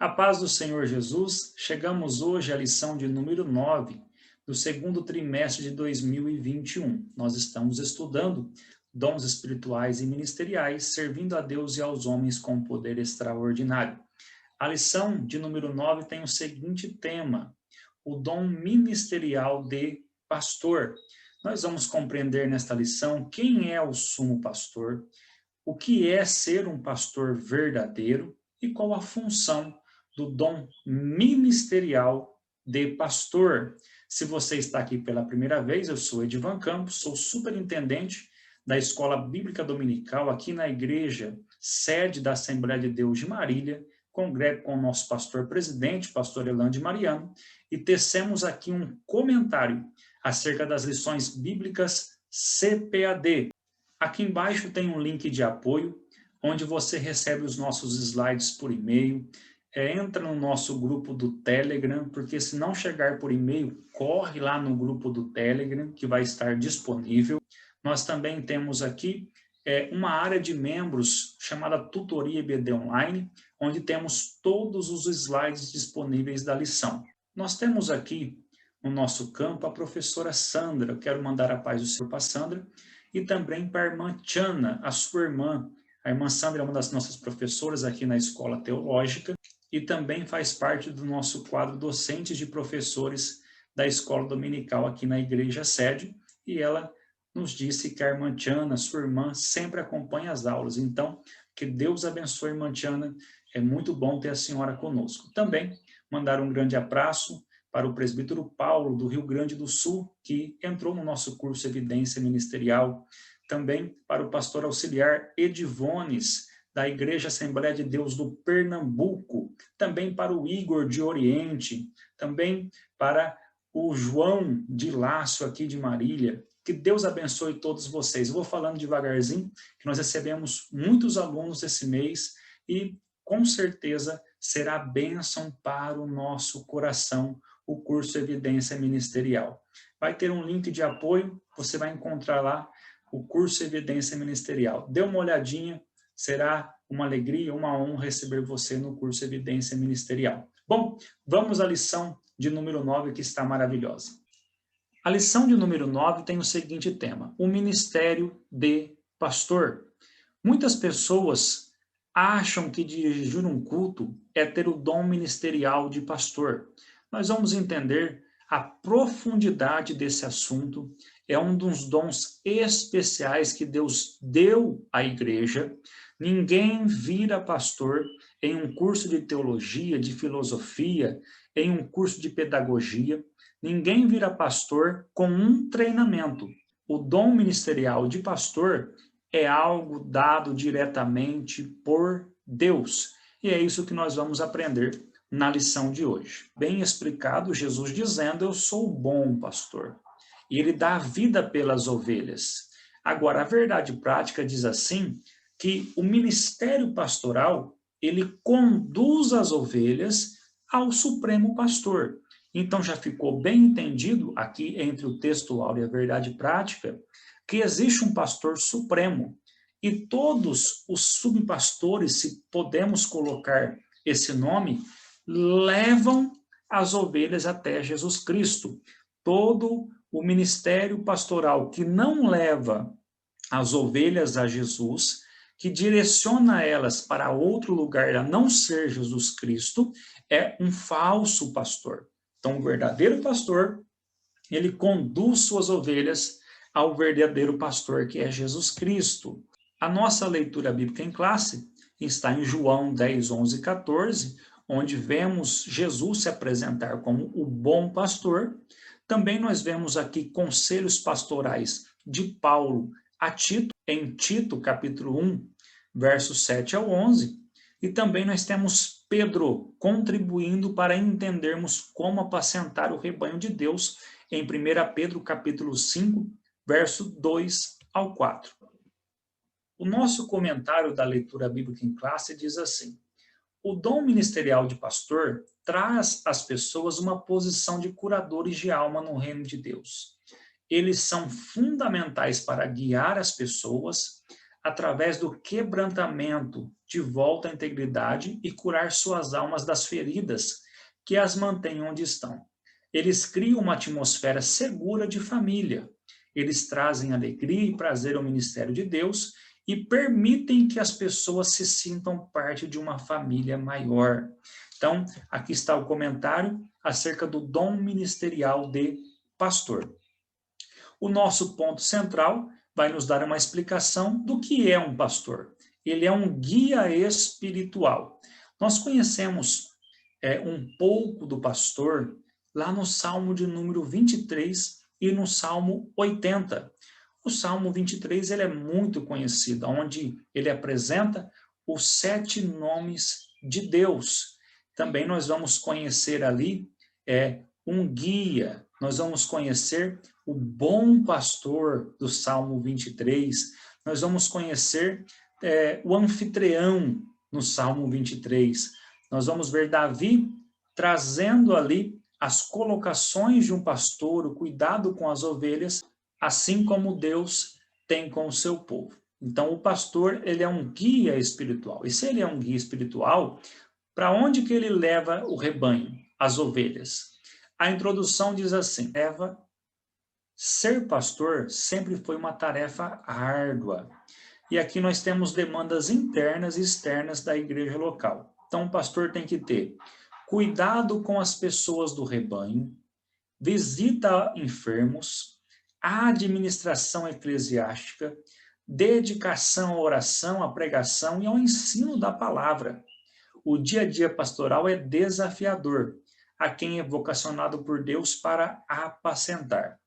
A paz do Senhor Jesus, chegamos hoje à lição de número 9 do segundo trimestre de 2021. Nós estamos estudando dons espirituais e ministeriais, servindo a Deus e aos homens com poder extraordinário. A lição de número 9 tem o seguinte tema: o dom ministerial de pastor. Nós vamos compreender nesta lição quem é o sumo pastor, o que é ser um pastor verdadeiro e qual a função do dom ministerial de pastor. Se você está aqui pela primeira vez, eu sou Edivan Campos, sou superintendente da Escola Bíblica Dominical aqui na igreja, sede da Assembleia de Deus de Marília, congrego com o nosso pastor presidente, pastor Elande Mariano, e tecemos aqui um comentário acerca das lições bíblicas CPAD. Aqui embaixo tem um link de apoio, onde você recebe os nossos slides por e-mail, entra no nosso grupo do Telegram, porque se não chegar por e-mail, corre lá no grupo do Telegram, que vai estar disponível. Nós também temos aqui uma área de membros chamada Tutoria EBD Online, onde temos todos os slides disponíveis da lição. Nós temos aqui no nosso campo a professora Sandra. Eu quero mandar a paz do Senhor para a Sandra, e também para a irmã Tiana, a sua irmã. A irmã Sandra é uma das nossas professoras aqui na Escola Teológica e também faz parte do nosso quadro docentes de professores da Escola Dominical aqui na Igreja Sede, e ela nos disse que a irmã Tiana, sua irmã, sempre acompanha as aulas. Então, que Deus abençoe a irmã Tiana, é muito bom ter a senhora conosco. Também mandar um grande abraço para o presbítero Paulo, do Rio Grande do Sul, que entrou no nosso curso Evidência Ministerial. Também para o pastor auxiliar Edivones, da Igreja Assembleia de Deus do Pernambuco. Também para o Igor de Oriente. Também para o João de Lácio, aqui de Marília. Que Deus abençoe todos vocês. Eu vou falando devagarzinho, que nós recebemos muitos alunos esse mês e, com certeza, será bênção para o nosso coração o curso Evidência Ministerial. Vai ter um link de apoio, você vai encontrar lá o curso Evidência Ministerial. Dê uma olhadinha, será uma alegria, uma honra receber você no curso Evidência Ministerial. Bom, vamos à lição de número 9, que está maravilhosa. A lição de número 9 tem o seguinte tema: o ministério de pastor. Muitas pessoas acham que dirigir um culto é ter o dom ministerial de pastor. Nós vamos entender a profundidade desse assunto. É um dos dons especiais que Deus deu à igreja. Ninguém vira pastor em um curso de teologia, de filosofia, em um curso de pedagogia. Ninguém vira pastor com um treinamento. O dom ministerial de pastor é algo dado diretamente por Deus. E é isso que nós vamos aprender na lição de hoje. Bem explicado, Jesus dizendo: eu sou o bom pastor. E ele dá a vida pelas ovelhas. Agora, a verdade prática diz assim, que o ministério pastoral, ele conduz as ovelhas ao supremo pastor. Então, já ficou bem entendido aqui entre o textual e a verdade prática, que existe um pastor supremo. E todos os subpastores, se podemos colocar esse nome, levam as ovelhas até Jesus Cristo. Todo o ministério pastoral que não leva as ovelhas a Jesus, que direciona elas para outro lugar a não ser Jesus Cristo, é um falso pastor. Então, o verdadeiro pastor, ele conduz suas ovelhas ao verdadeiro pastor, que é Jesus Cristo. A nossa leitura bíblica em classe está em João 10, 11 e 14, onde vemos Jesus se apresentar como o bom pastor. Também nós vemos aqui conselhos pastorais de Paulo a Tito, em Tito, capítulo 1, versos 7 ao 11. E também nós temos Pedro contribuindo para entendermos como apacentar o rebanho de Deus em 1 Pedro, capítulo 5, verso 2 ao 4. O nosso comentário da leitura bíblica em classe diz assim: o dom ministerial de pastor traz às pessoas uma posição de curadores de alma no reino de Deus. Eles são fundamentais para guiar as pessoas através do quebrantamento de volta à integridade e curar suas almas das feridas que as mantêm onde estão. Eles criam uma atmosfera segura de família. Eles trazem alegria e prazer ao ministério de Deus e permitem que as pessoas se sintam parte de uma família maior. Então, aqui está o comentário acerca do dom ministerial de pastor. O nosso ponto central vai nos dar uma explicação do que é um pastor. Ele é um guia espiritual. Nós conhecemos um pouco do pastor lá no Salmo de número 23 e no Salmo 80. O Salmo 23 ele é muito conhecido, onde ele apresenta os 7 nomes de Deus. Também nós vamos conhecer ali um guia, nós vamos conhecer o bom pastor do Salmo 23, nós vamos conhecer o anfitrião no Salmo 23, nós vamos ver Davi trazendo ali as colocações de um pastor, o cuidado com as ovelhas, assim como Deus tem com o seu povo. Então, o pastor, ele é um guia espiritual. E se ele é um guia espiritual, para onde que ele leva o rebanho, as ovelhas? A introdução diz assim: ser pastor sempre foi uma tarefa árdua. E aqui nós temos demandas internas e externas da igreja local. Então, o pastor tem que ter cuidado com as pessoas do rebanho, visita a enfermos, administração eclesiástica, dedicação à oração, à pregação e ao ensino da palavra. O dia a dia pastoral é desafiador a quem é vocacionado por Deus para apacentar.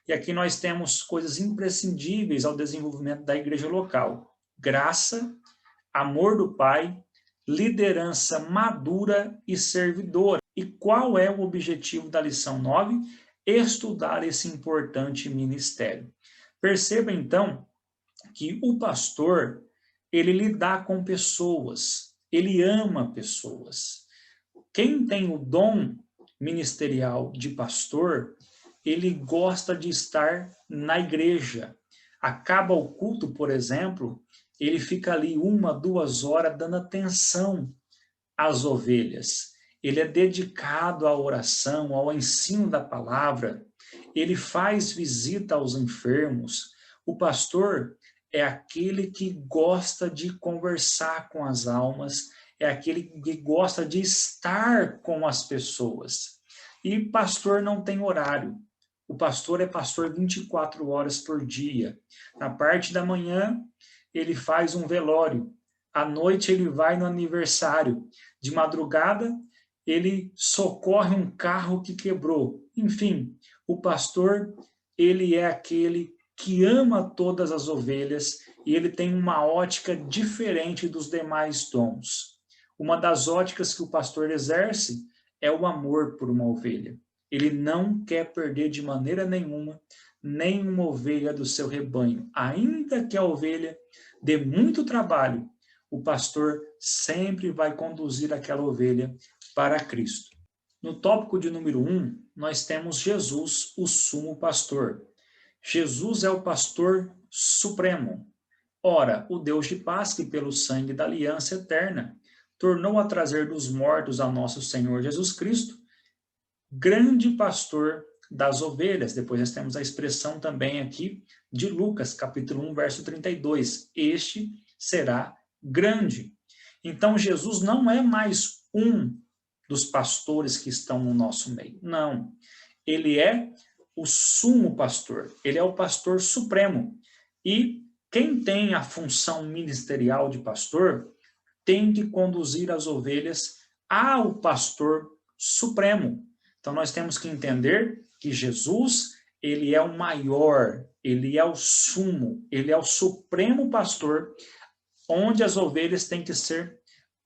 E aqui nós temos coisas imprescindíveis ao desenvolvimento da igreja local: graça, amor do Pai, liderança madura e servidora. E qual é o objetivo da lição 9? Estudar esse importante ministério. Perceba, então, que o pastor, ele lidar com pessoas, ele ama pessoas. Quem tem o dom ministerial de pastor, ele gosta de estar na igreja. Acaba o culto, por exemplo, ele fica ali 1, 2 horas dando atenção às ovelhas. Ele é dedicado à oração, ao ensino da palavra. Ele faz visita aos enfermos. O pastor é aquele que gosta de conversar com as almas, é aquele que gosta de estar com as pessoas. E pastor não tem horário. O pastor é pastor 24 horas por dia. Na parte da manhã, ele faz um velório. À noite, ele vai no aniversário. De madrugada, ele socorre um carro que quebrou. Enfim, o pastor, ele é aquele que ama todas as ovelhas e ele tem uma ótica diferente dos demais dons. Uma das óticas que o pastor exerce é o amor por uma ovelha. Ele não quer perder de maneira nenhuma nenhuma ovelha do seu rebanho. Ainda que a ovelha dê muito trabalho, o pastor sempre vai conduzir aquela ovelha para Cristo. No tópico de número 1, nós temos Jesus, o sumo pastor. Jesus é o pastor supremo. Ora, o Deus de paz, que pelo sangue da aliança eterna tornou a trazer dos mortos a nosso Senhor Jesus Cristo, grande pastor das ovelhas. Depois nós temos a expressão também aqui de Lucas, capítulo 1, verso 32. Este será grande. Então, Jesus não é mais um dos pastores que estão no nosso meio. Não. Ele é o sumo pastor. Ele é o pastor supremo. E quem tem a função ministerial de pastor tem que conduzir as ovelhas ao pastor supremo. Então, nós temos que entender que Jesus, ele é o maior, ele é o sumo, ele é o supremo pastor, onde as ovelhas têm que ser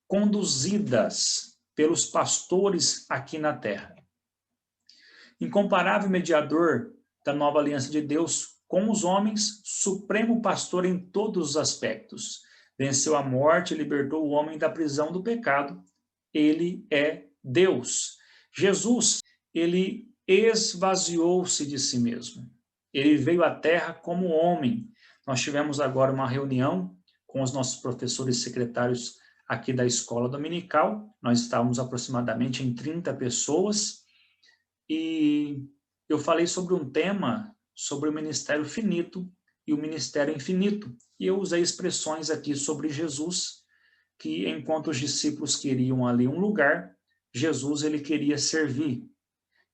conduzidas pelos pastores aqui na terra. Incomparável mediador da nova aliança de Deus com os homens, supremo pastor em todos os aspectos. Venceu a morte, libertou o homem da prisão do pecado. Ele é Deus. Jesus, ele esvaziou-se de si mesmo. Ele veio à terra como homem. Nós tivemos agora uma reunião com os nossos professores e secretários aqui da escola dominical. Nós estávamos aproximadamente em 30 pessoas e eu falei sobre um tema, sobre o ministério finito e o ministério infinito. E eu usei expressões aqui sobre Jesus, que enquanto os discípulos queriam ali um lugar, Jesus ele queria servir.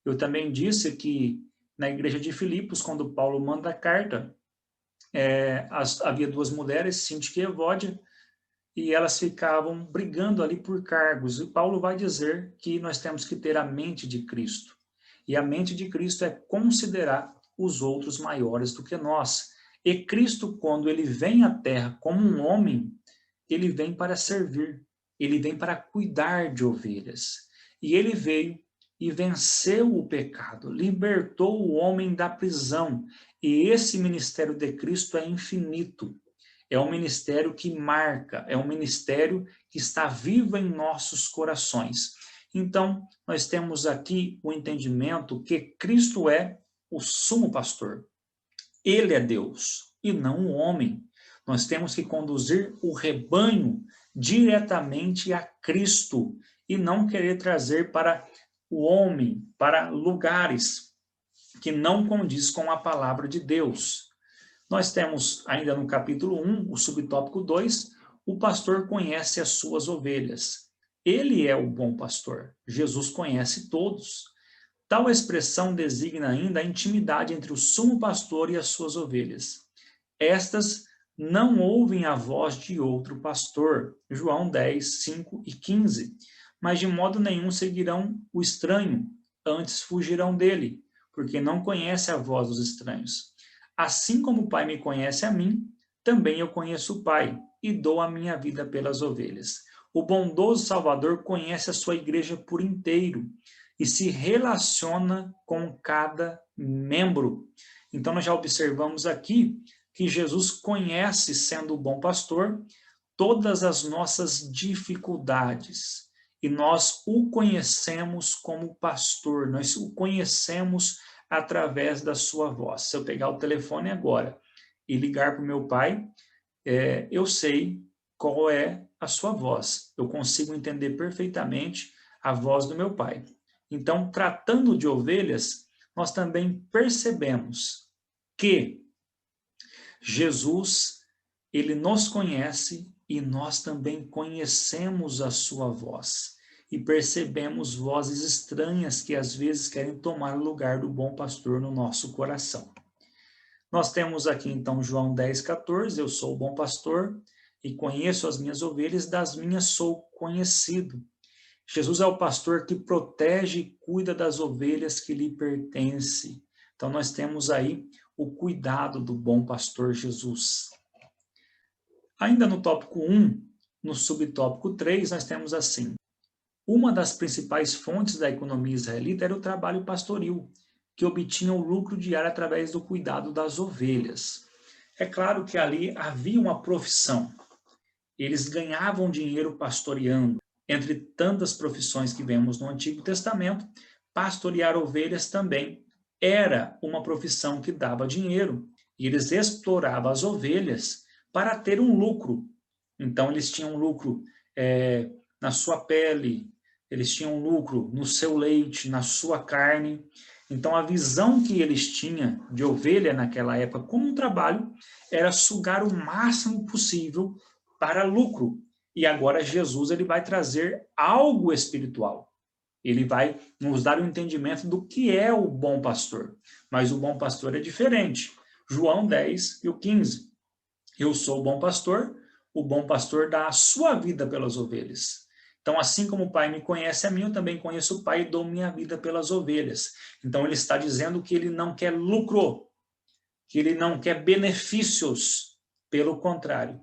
Eu também disse que na igreja de Filipos, quando Paulo manda a carta, havia duas mulheres, Sintique e Evódia, e elas ficavam brigando ali por cargos. E Paulo vai dizer que nós temos que ter a mente de Cristo. E a mente de Cristo é considerar os outros maiores do que nós. E Cristo, quando ele vem à terra como um homem, ele vem para servir, ele vem para cuidar de ovelhas. E ele veio e venceu o pecado, libertou o homem da prisão. E esse ministério de Cristo é infinito. É um ministério que marca, é um ministério que está vivo em nossos corações. Então, nós temos aqui o entendimento que Cristo é o sumo pastor. Ele é Deus e não o homem. Nós temos que conduzir o rebanho diretamente a Cristo e não querer trazer para o homem, para lugares que não condiz com a palavra de Deus. Nós temos ainda no capítulo 1, o subtópico 2, o pastor conhece as suas ovelhas. Ele é o bom pastor. Jesus conhece todos. Tal expressão designa ainda a intimidade entre o sumo pastor e as suas ovelhas. Estas não ouvem a voz de outro pastor. João 10, 5 e 15. Mas de modo nenhum seguirão o estranho, antes fugirão dele, porque não conhece a voz dos estranhos. Assim como o Pai me conhece a mim, também eu conheço o Pai, e dou a minha vida pelas ovelhas. O bondoso Salvador conhece a sua igreja por inteiro e se relaciona com cada membro. Então, nós já observamos aqui que Jesus conhece, sendo o bom pastor, todas as nossas dificuldades. E nós o conhecemos como pastor, nós o conhecemos através da sua voz. Se eu pegar o telefone agora e ligar para o meu pai, eu sei qual é a sua voz. Eu consigo entender perfeitamente a voz do meu pai. Então, tratando de ovelhas, nós também percebemos que Jesus, ele nos conhece e nós também conhecemos a sua voz. E percebemos vozes estranhas que às vezes querem tomar o lugar do bom pastor no nosso coração. Nós temos aqui então João 10, 14, eu sou o bom pastor e conheço as minhas ovelhas, das minhas sou conhecido. Jesus é o pastor que protege e cuida das ovelhas que lhe pertencem. Então nós temos aí o cuidado do bom pastor Jesus. Ainda no tópico 1, no subtópico 3, nós temos assim: uma das principais fontes da economia israelita era o trabalho pastoril, que obtinha o lucro diário através do cuidado das ovelhas. É claro que ali havia uma profissão. Eles ganhavam dinheiro pastoreando. Entre tantas profissões que vemos no Antigo Testamento, pastorear ovelhas também era uma profissão que dava dinheiro. E eles exploravam as ovelhas para ter um lucro. Então, eles tinham lucro na sua pele, eles tinham lucro no seu leite, na sua carne. Então, a visão que eles tinham de ovelha naquela época como um trabalho era sugar o máximo possível para lucro. E agora Jesus ele vai trazer algo espiritual. Ele vai nos dar o entendimento do que é o bom pastor. Mas o bom pastor é diferente. João 10 e o 15. Eu sou o bom pastor dá a sua vida pelas ovelhas. Então, assim como o Pai me conhece a mim, eu também conheço o Pai e dou minha vida pelas ovelhas. Então, ele está dizendo que ele não quer lucro, que ele não quer benefícios. Pelo contrário,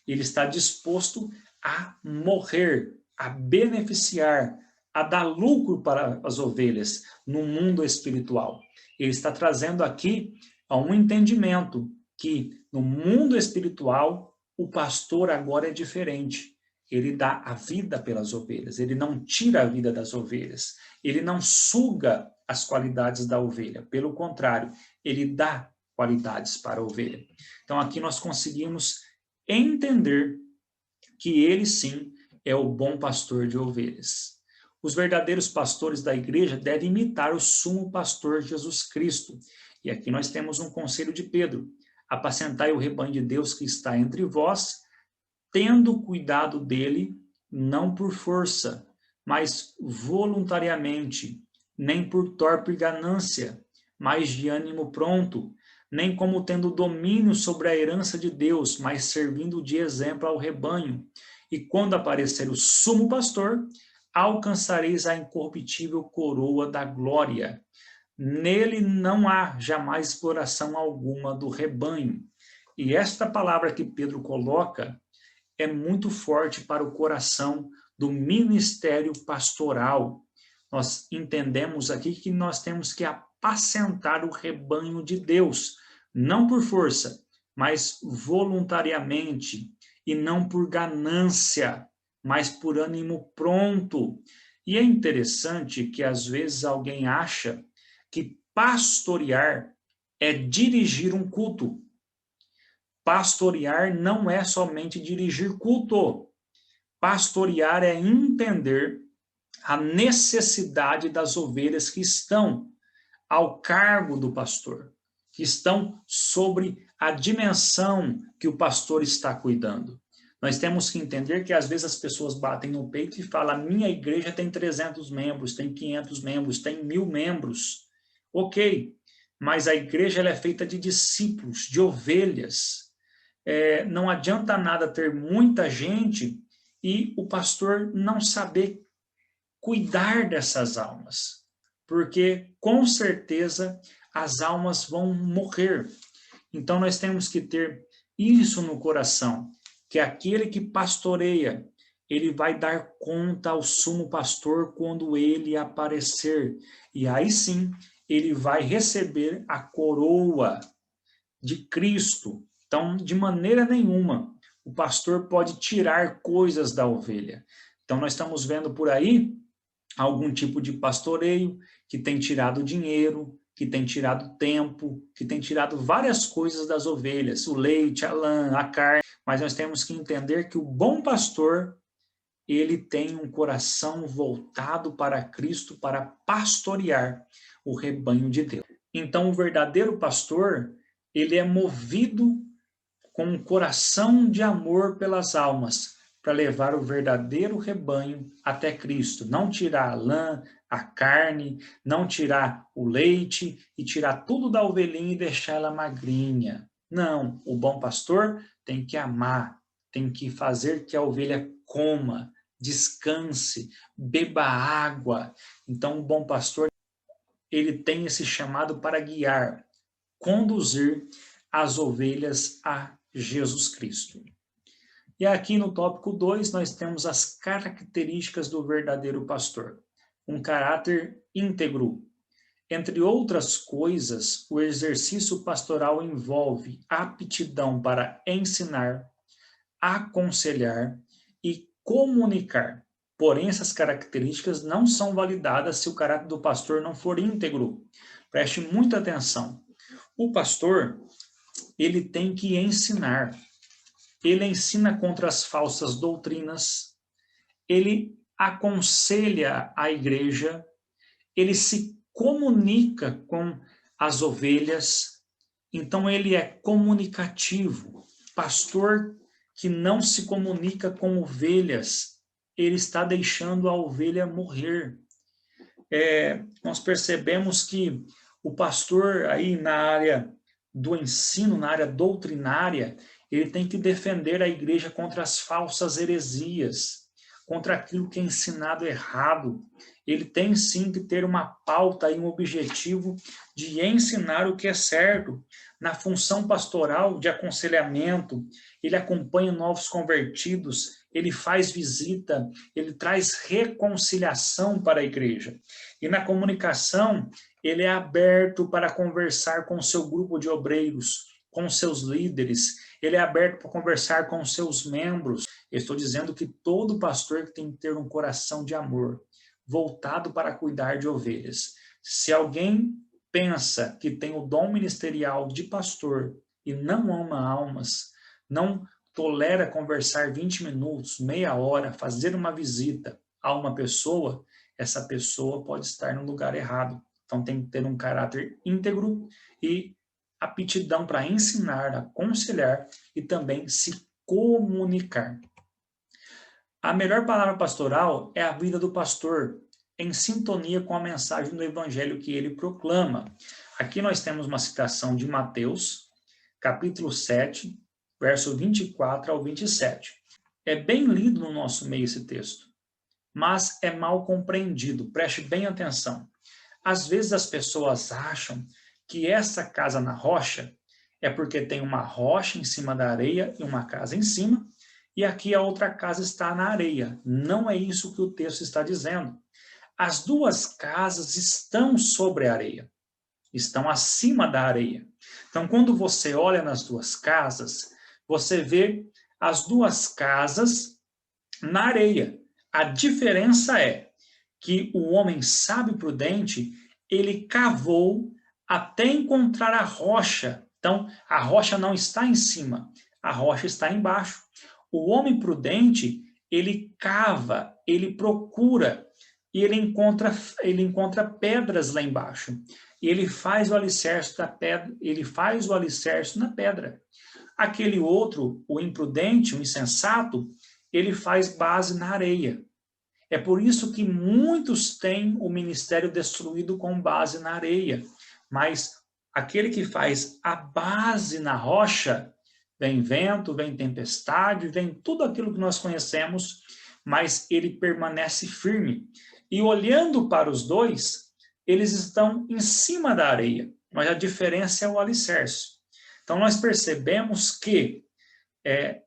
ele está disposto a morrer, a beneficiar, a dar lucro para as ovelhas no mundo espiritual. Ele está trazendo aqui um entendimento que no mundo espiritual o pastor agora é diferente. Ele dá a vida pelas ovelhas, ele não tira a vida das ovelhas, ele não suga as qualidades da ovelha, pelo contrário, ele dá qualidades para a ovelha. Então aqui nós conseguimos entender que ele sim é o bom pastor de ovelhas. Os verdadeiros pastores da igreja devem imitar o sumo pastor Jesus Cristo. E aqui nós temos um conselho de Pedro: apacentai o rebanho de Deus que está entre vós, tendo cuidado dele, não por força, mas voluntariamente, nem por torpe ganância, mas de ânimo pronto, nem como tendo domínio sobre a herança de Deus, mas servindo de exemplo ao rebanho. E quando aparecer o sumo pastor, alcançareis a incorruptível coroa da glória. Nele não há jamais exploração alguma do rebanho. E esta palavra que Pedro coloca é muito forte para o coração do ministério pastoral. Nós entendemos aqui que nós temos que apacentar o rebanho de Deus, não por força, mas voluntariamente, e não por ganância, mas por ânimo pronto. E é interessante que às vezes alguém acha que pastorear é dirigir um culto. Pastorear não é somente dirigir culto. Pastorear é entender a necessidade das ovelhas que estão ao cargo do pastor, que estão sobre a dimensão que o pastor está cuidando. Nós temos que entender que às vezes as pessoas batem no peito e falam: minha igreja tem 300 membros, tem 500 membros, tem 1000 membros. Ok, mas a igreja ela é feita de discípulos, de ovelhas. Não adianta nada ter muita gente e o pastor não saber cuidar dessas almas, porque com certeza as almas vão morrer. Então nós temos que ter isso no coração, que aquele que pastoreia, ele vai dar conta ao sumo pastor quando ele aparecer, e aí sim ele vai receber a coroa de Cristo. Então, de maneira nenhuma, o pastor pode tirar coisas da ovelha. Então, nós estamos vendo por aí algum tipo de pastoreio que tem tirado dinheiro, que tem tirado tempo, que tem tirado várias coisas das ovelhas, o leite, a lã, a carne, mas nós temos que entender que o bom pastor, ele tem um coração voltado para Cristo, para pastorear o rebanho de Deus. Então, o verdadeiro pastor, ele é movido com um coração de amor pelas almas, para levar o verdadeiro rebanho até Cristo. Não tirar a lã, a carne, não tirar o leite e tirar tudo da ovelhinha e deixar ela magrinha. Não, o bom pastor tem que amar, tem que fazer que a ovelha coma, descanse, beba água. Então, o bom pastor, ele tem esse chamado para guiar, conduzir as ovelhas a Jesus Cristo. E aqui no tópico 2 nós temos as características do verdadeiro pastor. Um caráter íntegro. Entre outras coisas, o exercício pastoral envolve aptidão para ensinar, aconselhar e comunicar. Porém, essas características não são validadas se o caráter do pastor não for íntegro. Preste muita atenção. O pastor, ele tem que ensinar. Ele ensina contra as falsas doutrinas, ele aconselha a igreja, ele se comunica com as ovelhas, então ele é comunicativo. Pastor que não se comunica com ovelhas, ele está deixando a ovelha morrer. Nós percebemos que o pastor aí na área do ensino, na área doutrinária, ele tem que defender a igreja contra as falsas heresias, contra aquilo que é ensinado errado. Ele tem sim que ter uma pauta e um objetivo de ensinar o que é certo. Na função pastoral de aconselhamento, ele acompanha novos convertidos, ele faz visita, ele traz reconciliação para a igreja. E na comunicação, ele é aberto para conversar com o seu grupo de obreiros, com seus líderes, ele é aberto para conversar com seus membros. Eu estou dizendo que todo pastor tem que ter um coração de amor, voltado para cuidar de ovelhas. Se alguém pensa que tem o dom ministerial de pastor e não ama almas, não tolera conversar 20 minutos, meia hora, fazer uma visita a uma pessoa, essa pessoa pode estar no lugar errado. Então tem que ter um caráter íntegro e aptidão para ensinar, aconselhar e também se comunicar. A melhor palavra pastoral é a vida do pastor, em sintonia com a mensagem do evangelho que ele proclama. Aqui nós temos uma citação de Mateus, capítulo 7, verso 24 ao 27. É bem lido no nosso meio esse texto, mas é mal compreendido, preste bem atenção. Às vezes as pessoas acham que essa casa na rocha é porque tem uma rocha em cima da areia e uma casa em cima, e aqui a outra casa está na areia. Não é isso que o texto está dizendo. As duas casas estão sobre a areia, estão acima da areia. Então, quando você olha nas duas casas, você vê as duas casas na areia. A diferença é que o homem sábio e prudente, ele cavou até encontrar a rocha. Então, a rocha não está em cima, a rocha está embaixo. O homem prudente, ele cava, ele procura, e ele encontra pedras lá embaixo. E ele faz o alicerce da pedra, ele faz o alicerce na pedra. Aquele outro, o imprudente, o insensato, ele faz base na areia. É por isso que muitos têm o ministério destruído com base na areia. Mas aquele que faz a base na rocha, vem vento, vem tempestade, vem tudo aquilo que nós conhecemos, mas ele permanece firme. E olhando para os dois, eles estão em cima da areia, mas a diferença é o alicerce. Então nós percebemos que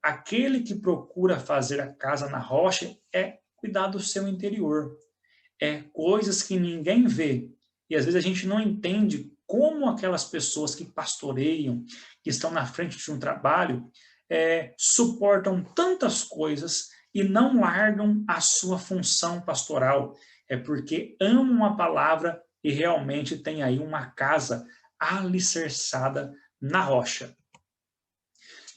aquele que procura fazer a casa na rocha é cuidar do seu interior. É coisas que ninguém vê. E às vezes a gente não entende como aquelas pessoas que pastoreiam, que estão na frente de um trabalho, suportam tantas coisas e não largam a sua função pastoral. É porque amam a palavra e realmente tem aí uma casa alicerçada na rocha.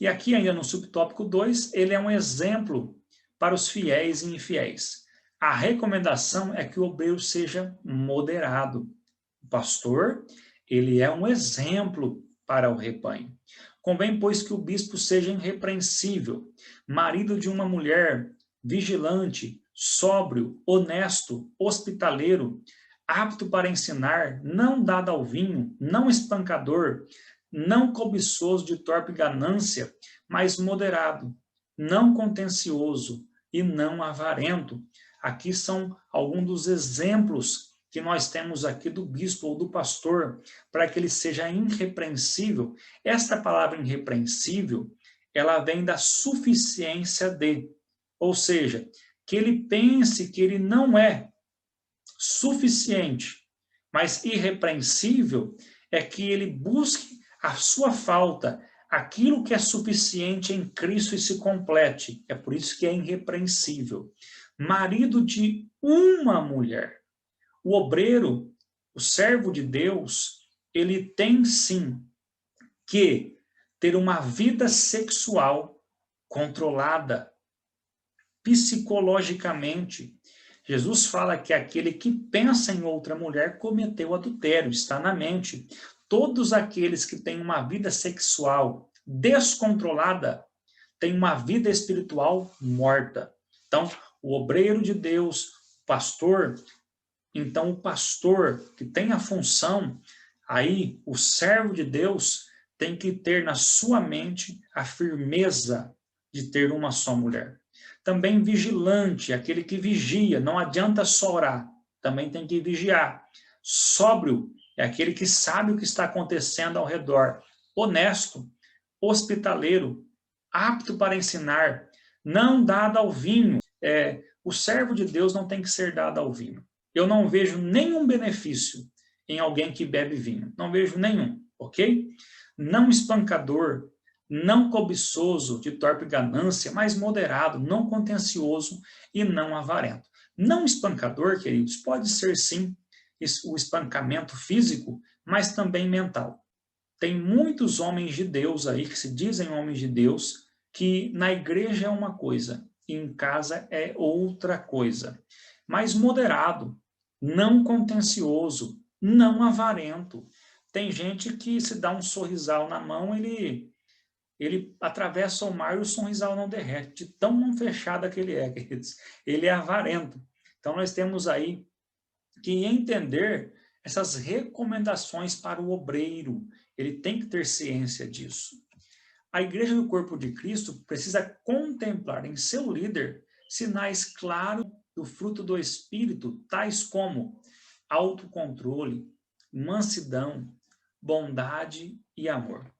E aqui ainda no subtópico 2, ele é um exemplo para os fiéis e infiéis. A recomendação é que o obreiro seja moderado. O pastor, ele é um exemplo para o rebanho. Convém, pois, que o bispo seja irrepreensível, marido de uma mulher, vigilante, sóbrio, honesto, hospitaleiro, apto para ensinar, não dado ao vinho, não espancador, não cobiçoso de torpe ganância, mas moderado, não contencioso e não avarento. Aqui são alguns dos exemplos que nós temos aqui do bispo ou do pastor, para que ele seja irrepreensível. Esta palavra irrepreensível, ela vem da suficiência de, ou seja, que ele pense que ele não é suficiente, mas irrepreensível é que ele busque a sua falta, aquilo que é suficiente em Cristo e se complete. É por isso que é irrepreensível. Marido de uma mulher. O obreiro, o servo de Deus, ele tem sim que ter uma vida sexual controlada psicologicamente. Jesus fala que aquele que pensa em outra mulher cometeu adultério, está na mente. Todos aqueles que têm uma vida sexual descontrolada têm uma vida espiritual morta. Então, o obreiro de Deus, o pastor, então o pastor que tem a função, aí o servo de Deus tem que ter na sua mente a firmeza de ter uma só mulher. Também vigilante, aquele que vigia, não adianta só orar, também tem que vigiar. Sóbrio é aquele que sabe o que está acontecendo ao redor. Honesto, hospitaleiro, apto para ensinar, não dado ao vinho. O servo de Deus não tem que ser dado ao vinho. Eu não vejo nenhum benefício em alguém que bebe vinho. Não vejo nenhum, ok? Não espancador, não cobiçoso de torpe ganância, mas moderado, não contencioso e não avarento. Não espancador, queridos, pode ser sim o espancamento físico, mas também mental. Tem muitos homens de Deus aí, que se dizem homens de Deus, que na igreja é uma coisa, e em casa é outra coisa. Mas moderado, não contencioso, não avarento. Tem gente que se dá um sorrisal na mão, ele atravessa o mar e o sorrisal não derrete, de tão mão fechada que ele é, queridos. Ele é avarento. Então nós temos aí que entender essas recomendações para o obreiro. Ele tem que ter ciência disso. A igreja do corpo de Cristo precisa contemplar em seu líder sinais claros do fruto do Espírito, tais como autocontrole, mansidão, bondade e amor.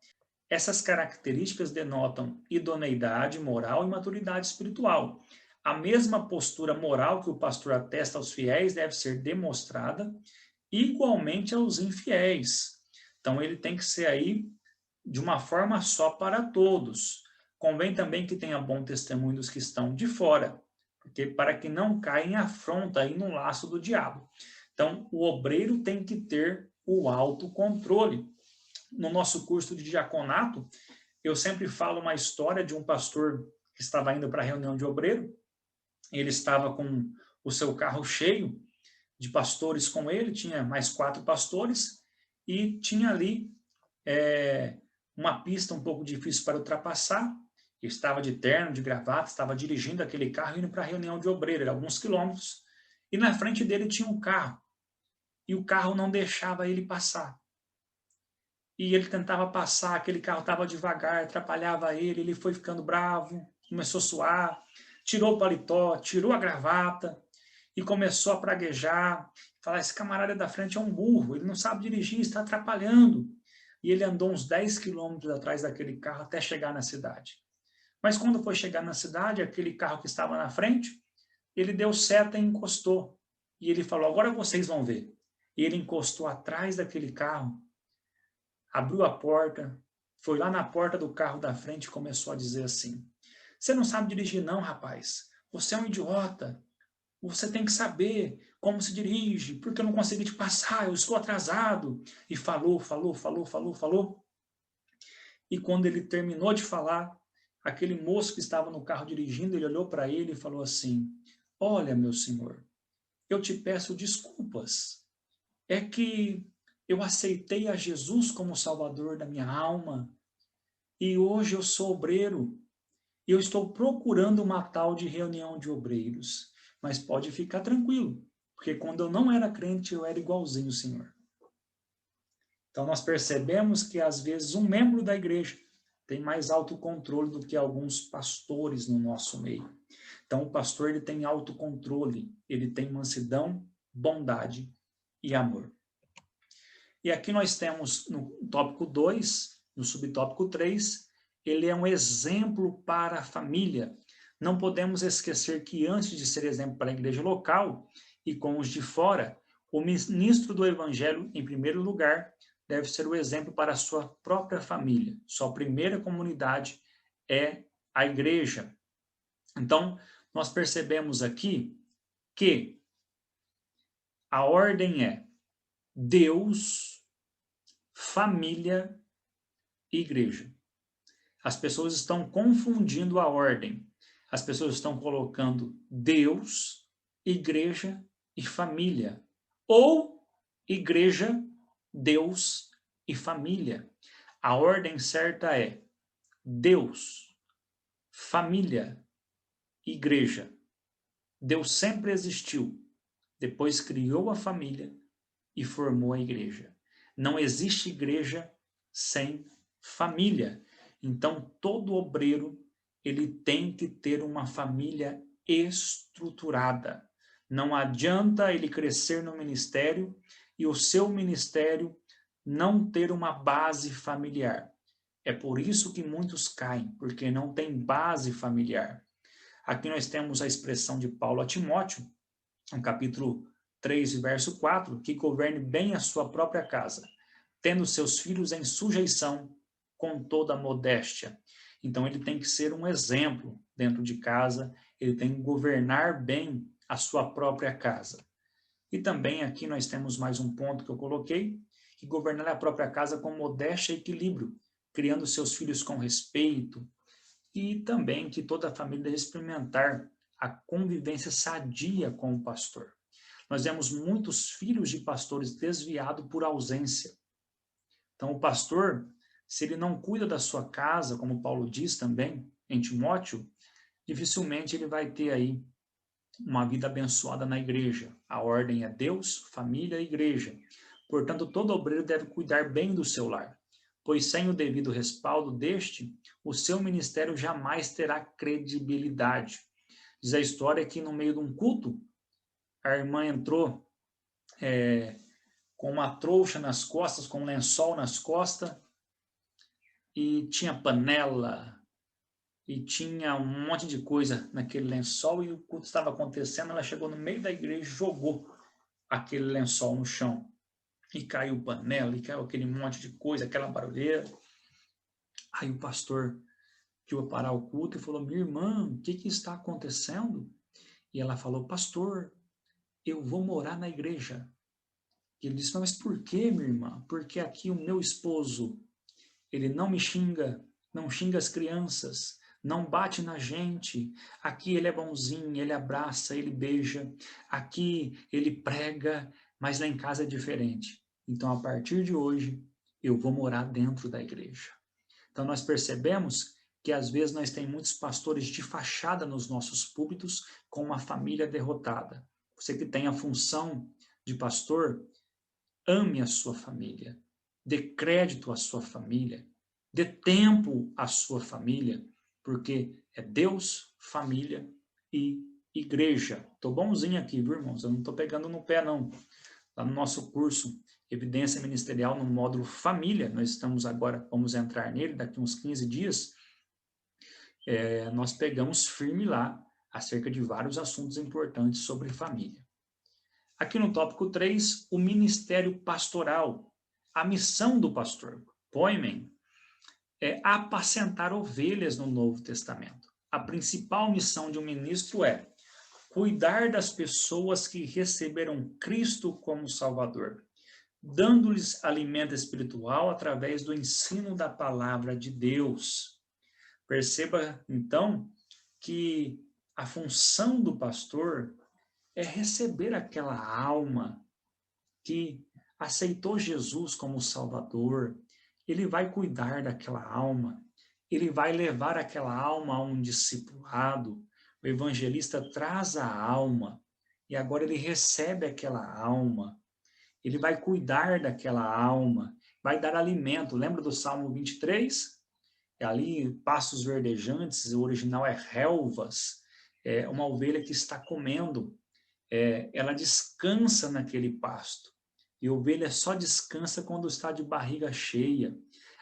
Essas características denotam idoneidade moral e maturidade espiritual. A mesma postura moral que o pastor atesta aos fiéis deve ser demonstrada igualmente aos infiéis. Então ele tem que ser aí de uma forma só para todos. Convém também que tenha bom testemunho dos que estão de fora, porque para que não caia em afronta aí no laço do diabo. Então, o obreiro tem que ter o autocontrole. No nosso curso de diaconato, eu sempre falo uma história de um pastor que estava indo para a reunião de obreiro. Ele estava com o seu carro cheio de pastores com ele, tinha mais 4 pastores, e tinha ali uma pista um pouco difícil para ultrapassar. Ele estava de terno, de gravata, estava dirigindo aquele carro indo para a reunião de obreiro, era alguns quilômetros, e na frente dele tinha um carro, e o carro não deixava ele passar. E ele tentava passar, aquele carro estava devagar, atrapalhava ele foi ficando bravo, começou a suar, tirou o paletó, tirou a gravata e começou a praguejar, falar, esse camarada da frente é um burro, ele não sabe dirigir, está atrapalhando. E ele andou uns 10 quilômetros atrás daquele carro até chegar na cidade. Mas quando foi chegar na cidade, aquele carro que estava na frente, ele deu seta e encostou. E ele falou, agora vocês vão ver. E ele encostou atrás daquele carro, abriu a porta, foi lá na porta do carro da frente e começou a dizer assim, você não sabe dirigir não, rapaz. Você é um idiota. Você tem que saber como se dirige, porque eu não consegui te passar, eu estou atrasado. E falou. E quando ele terminou de falar, aquele moço que estava no carro dirigindo, ele olhou para ele e falou assim, olha, meu senhor, eu te peço desculpas. É que eu aceitei a Jesus como Salvador da minha alma, e hoje eu sou obreiro, e eu estou procurando uma tal de reunião de obreiros. Mas pode ficar tranquilo, porque quando eu não era crente, eu era igualzinho o Senhor. Então nós percebemos que às vezes um membro da igreja tem mais autocontrole do que alguns pastores no nosso meio. Então o pastor ele tem autocontrole, ele tem mansidão, bondade e amor. E aqui nós temos no tópico 2, no subtópico 3, ele é um exemplo para a família. Não podemos esquecer que antes de ser exemplo para a igreja local e com os de fora, o ministro do evangelho, em primeiro lugar, deve ser o exemplo para a sua própria família. Sua primeira comunidade é a igreja. Então, nós percebemos aqui que a ordem é Deus, família e igreja. As pessoas estão confundindo a ordem. As pessoas estão colocando Deus, igreja e família. Ou igreja, Deus e família. A ordem certa é Deus, família, igreja. Deus sempre existiu. Depois criou a família e formou a igreja. Não existe igreja sem família. Então, todo obreiro ele tem que ter uma família estruturada. Não adianta ele crescer no ministério e o seu ministério não ter uma base familiar. É por isso que muitos caem, porque não tem base familiar. Aqui nós temos a expressão de Paulo a Timóteo, no capítulo 3, verso 4, que governe bem a sua própria casa, tendo seus filhos em sujeição com toda a modéstia. Então ele tem que ser um exemplo dentro de casa, ele tem que governar bem a sua própria casa. E também aqui nós temos mais um ponto que eu coloquei, que governar a própria casa com modéstia e equilíbrio, criando seus filhos com respeito, e também que toda a família deve experimentar a convivência sadia com o pastor. Nós vemos muitos filhos de pastores desviados por ausência. Então, o pastor, se ele não cuida da sua casa, como Paulo diz também em Timóteo, dificilmente ele vai ter aí uma vida abençoada na igreja. A ordem é Deus, família e igreja. Portanto, todo obreiro deve cuidar bem do seu lar, pois sem o devido respaldo deste, o seu ministério jamais terá credibilidade. Diz a história que no meio de um culto, a irmã entrou com uma trouxa nas costas, com um lençol nas costas, e tinha panela, e tinha um monte de coisa naquele lençol, e o culto estava acontecendo, ela chegou no meio da igreja e jogou aquele lençol no chão. E caiu panela, e caiu aquele monte de coisa, aquela barulheira. Aí o pastor foi parar o culto e falou, minha irmã, o que está acontecendo? E ela falou, pastor, eu vou morar na igreja. E ele disse, mas por que, minha irmã? Porque aqui o meu esposo, ele não me xinga, não xinga as crianças, não bate na gente. Aqui ele é bonzinho, ele abraça, ele beija. Aqui ele prega, mas lá em casa é diferente. Então, a partir de hoje, eu vou morar dentro da igreja. Então, nós percebemos que às vezes nós temos muitos pastores de fachada nos nossos púlpitos com uma família derrotada. Você que tem a função de pastor, ame a sua família, dê crédito à sua família, dê tempo à sua família, porque é Deus, família e igreja. Estou bonzinho aqui, viu, irmãos? Eu não estou pegando no pé, não. Lá no nosso curso Evidência Ministerial, no módulo Família, nós estamos agora, vamos entrar nele daqui uns 15 dias, nós pegamos firme lá acerca de vários assuntos importantes sobre família. Aqui no tópico 3, o ministério pastoral, a missão do pastor. Poimen é apacentar ovelhas no Novo Testamento. A principal missão de um ministro é cuidar das pessoas que receberam Cristo como Salvador, dando-lhes alimento espiritual através do ensino da palavra de Deus. Perceba, então, que a função do pastor é receber aquela alma que aceitou Jesus como Salvador. Ele vai cuidar daquela alma, ele vai levar aquela alma a um discipulado. O evangelista traz a alma e agora ele recebe aquela alma. Ele vai cuidar daquela alma, vai dar alimento. Lembra do Salmo 23? É ali, pastos verdejantes, o original é relvas. É uma ovelha que está comendo. Ela descansa naquele pasto. E a ovelha só descansa quando está de barriga cheia.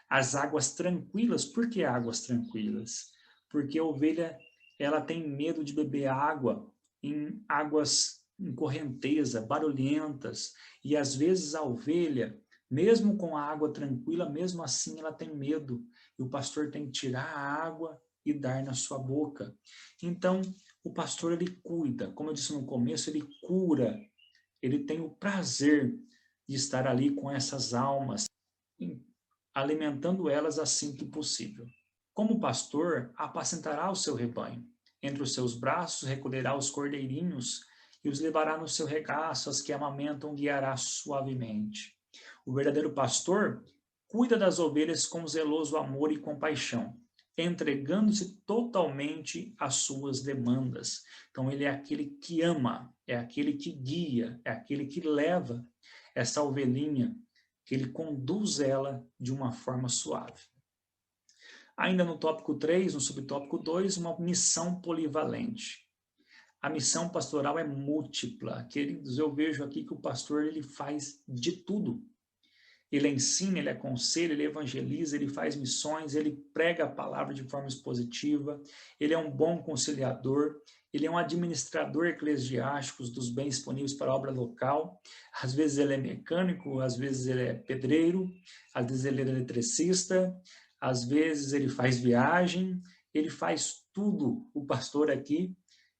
As águas tranquilas, por que águas tranquilas? Porque a ovelha ela tem medo de beber água em águas em correnteza, barulhentas. E às vezes a ovelha, mesmo com a água tranquila, mesmo assim ela tem medo. E o pastor tem que tirar a água e dar na sua boca. Então, o pastor, ele cuida, como eu disse no começo, ele cura, ele tem o prazer de estar ali com essas almas, alimentando elas assim que possível. Como pastor, apacentará o seu rebanho. Entre os seus braços recolherá os cordeirinhos e os levará no seu regaço, as que amamentam guiará suavemente. O verdadeiro pastor cuida das ovelhas com zeloso amor e compaixão, entregando-se totalmente às suas demandas. Então, ele é aquele que ama, é aquele que guia, é aquele que leva essa ovelhinha, que ele conduz ela de uma forma suave. Ainda no tópico 3, no subtópico 2, uma missão polivalente. A missão pastoral é múltipla. Queridos, eu vejo aqui que o pastor ele faz de tudo. Ele ensina, ele aconselha, ele evangeliza, ele faz missões, ele prega a palavra de forma expositiva, ele é um bom conciliador, ele é um administrador eclesiástico dos bens disponíveis para a obra local. Às vezes ele é mecânico, às vezes ele é pedreiro, às vezes ele é eletricista, às vezes ele faz viagem, ele faz tudo. O pastor aqui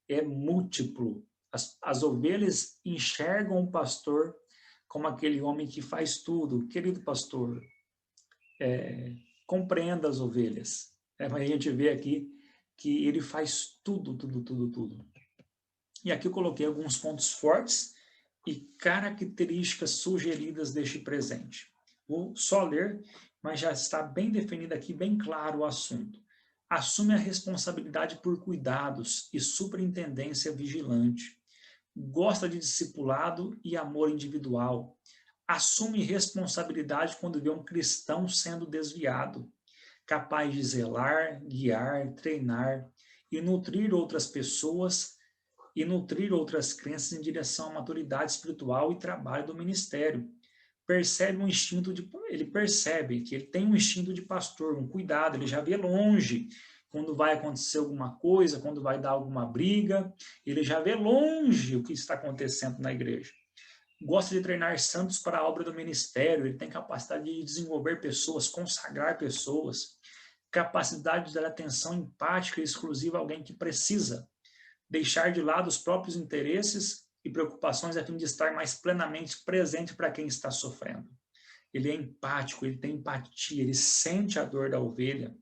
é múltiplo. As ovelhas enxergam o pastor como aquele homem que faz tudo. Querido pastor, compreenda as ovelhas. A gente vê aqui que ele faz tudo, tudo, tudo, tudo. E aqui eu coloquei alguns pontos fortes e características sugeridas deste presente. Vou só ler, mas já está bem definido aqui, bem claro o assunto. Assume a responsabilidade por cuidados e superintendência vigilante. Gosta de discipulado e amor individual. Assume responsabilidade quando vê um cristão sendo desviado. Capaz de zelar, guiar, treinar e nutrir outras pessoas e nutrir outras crenças em direção à maturidade espiritual e trabalho do ministério. Ele percebe que ele tem um instinto de pastor, um cuidado, ele já vê longe quando vai acontecer alguma coisa, quando vai dar alguma briga, ele já vê longe o que está acontecendo na igreja. Gosta de treinar santos para a obra do ministério, ele tem capacidade de desenvolver pessoas, consagrar pessoas, capacidade de dar atenção empática e exclusiva a alguém que precisa, deixar de lado os próprios interesses e preocupações a fim de estar mais plenamente presente para quem está sofrendo. Ele é empático, ele tem empatia, ele sente a dor da ovelha.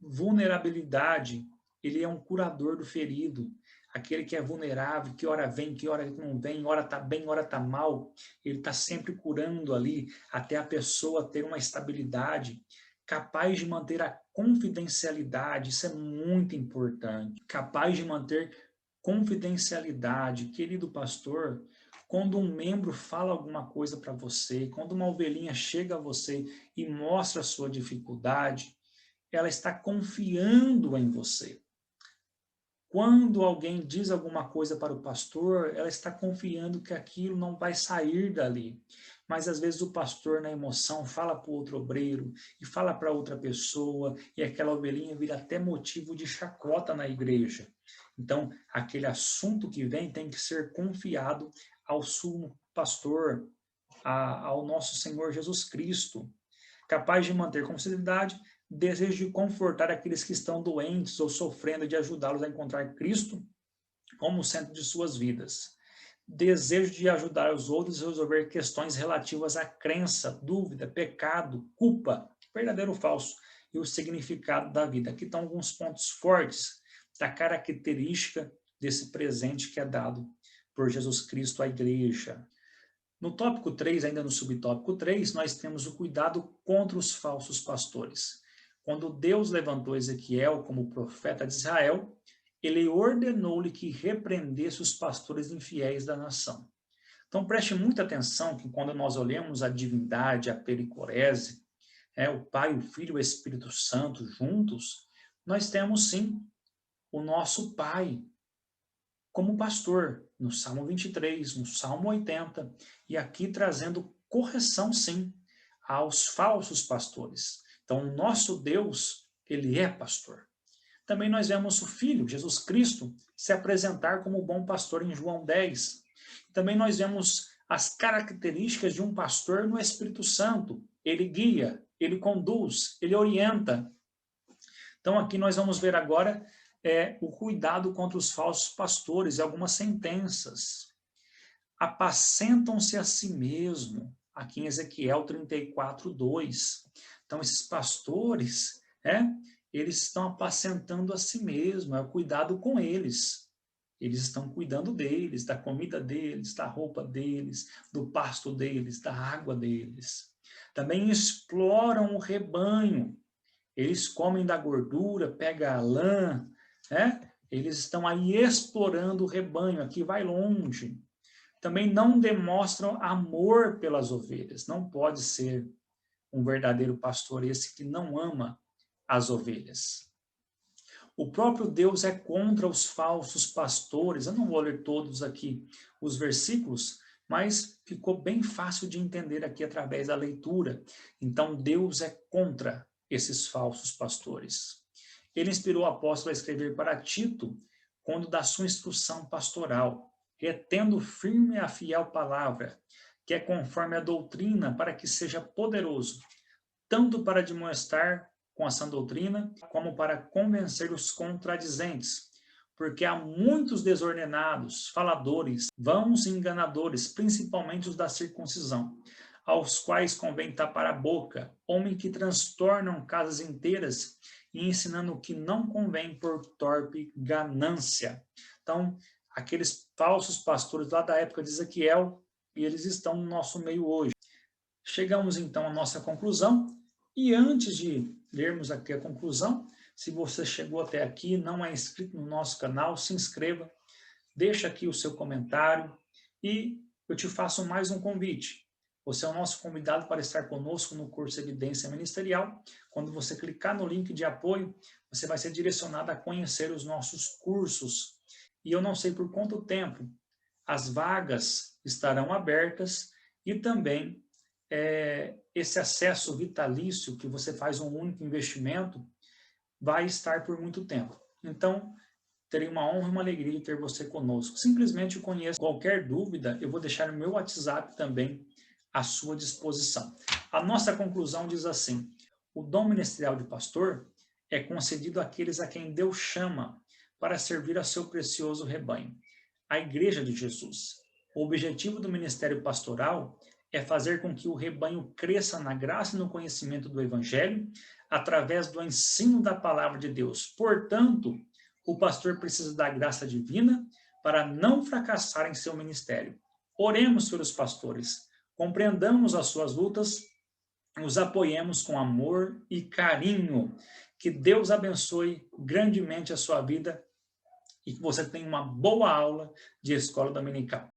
Vulnerabilidade, ele é um curador do ferido, aquele que é vulnerável, que hora vem, que hora não vem, hora está bem, hora está mal, ele está sempre curando ali, até a pessoa ter uma estabilidade, capaz de manter a confidencialidade, isso é muito importante, capaz de manter confidencialidade, querido pastor, quando um membro fala alguma coisa para você, quando uma ovelhinha chega a você e mostra a sua dificuldade, ela está confiando em você. Quando alguém diz alguma coisa para o pastor, ela está confiando que aquilo não vai sair dali. Mas às vezes o pastor, na emoção, fala para o outro obreiro e fala para outra pessoa, e aquela ovelhinha vira até motivo de chacota na igreja. Então, aquele assunto que vem tem que ser confiado ao sumo pastor, ao nosso Senhor Jesus Cristo, capaz de manter confidencialidade, desejo de confortar aqueles que estão doentes ou sofrendo, de ajudá-los a encontrar Cristo como o centro de suas vidas. Desejo de ajudar os outros a resolver questões relativas à crença, dúvida, pecado, culpa, verdadeiro ou falso, e o significado da vida. Aqui estão alguns pontos fortes da característica desse presente que é dado por Jesus Cristo à igreja. No tópico 3, ainda no subtópico 3, nós temos o cuidado contra os falsos pastores. Quando Deus levantou Ezequiel como profeta de Israel, ele ordenou-lhe que repreendesse os pastores infiéis da nação. Então preste muita atenção que quando nós olhamos a divindade, a pericorese, o Pai, o Filho e o Espírito Santo juntos, nós temos sim o nosso Pai como pastor, no Salmo 23, no Salmo 80, e aqui trazendo correção sim aos falsos pastores. Então, o nosso Deus, ele é pastor. Também nós vemos o Filho, Jesus Cristo, se apresentar como bom pastor em João 10. Também nós vemos as características de um pastor no Espírito Santo. Ele guia, ele conduz, ele orienta. Então, aqui nós vamos ver agora o cuidado contra os falsos pastores e algumas sentenças. Apacentam-se a si mesmo, aqui em Ezequiel 34, 2. Então, esses pastores, eles estão apacentando a si mesmo, é o cuidado com eles. Eles estão cuidando deles, da comida deles, da roupa deles, do pasto deles, da água deles. Também exploram o rebanho. Eles comem da gordura, pegam a lã, eles estão aí explorando o rebanho, aqui vai longe. Também não demonstram amor pelas ovelhas. Não pode ser um verdadeiro pastor esse que não ama as ovelhas. O próprio Deus é contra os falsos pastores. Eu não vou ler todos aqui os versículos, mas ficou bem fácil de entender aqui através da leitura. Então, Deus é contra esses falsos pastores. Ele inspirou o apóstolo a escrever para Tito, quando da sua instrução pastoral, retendo firme a fiel palavra, que é conforme a doutrina, para que seja poderoso, tanto para demonstrar com a sã doutrina, como para convencer os contradizentes, porque há muitos desordenados, faladores, vãos e enganadores, principalmente os da circuncisão, aos quais convém tapar a boca, homens que transtornam casas inteiras e ensinando o que não convém por torpe ganância. Então, aqueles falsos pastores lá da época de Ezequiel, e eles estão no nosso meio hoje. Chegamos então à nossa conclusão, e antes de lermos aqui a conclusão, se você chegou até aqui e não é inscrito no nosso canal, se inscreva, deixa aqui o seu comentário e eu te faço mais um convite. Você é o nosso convidado para estar conosco no curso Evidência Ministerial. Quando você clicar no link de apoio, você vai ser direcionado a conhecer os nossos cursos. E eu não sei por quanto tempo as vagas estarão abertas e também esse acesso vitalício, que você faz um único investimento, vai estar por muito tempo. Então, terei uma honra e uma alegria de ter você conosco. Simplesmente conheça. Qualquer dúvida, eu vou deixar o meu WhatsApp também à sua disposição. A nossa conclusão diz assim: o dom ministerial de pastor é concedido àqueles a quem Deus chama para servir a seu precioso rebanho, a Igreja de Jesus. O objetivo do ministério pastoral é fazer com que o rebanho cresça na graça e no conhecimento do Evangelho, através do ensino da palavra de Deus. Portanto, o pastor precisa da graça divina para não fracassar em seu ministério. Oremos pelos pastores, compreendamos as suas lutas, os apoiemos com amor e carinho. Que Deus abençoe grandemente a sua vida e que você tenha uma boa aula de escola dominical.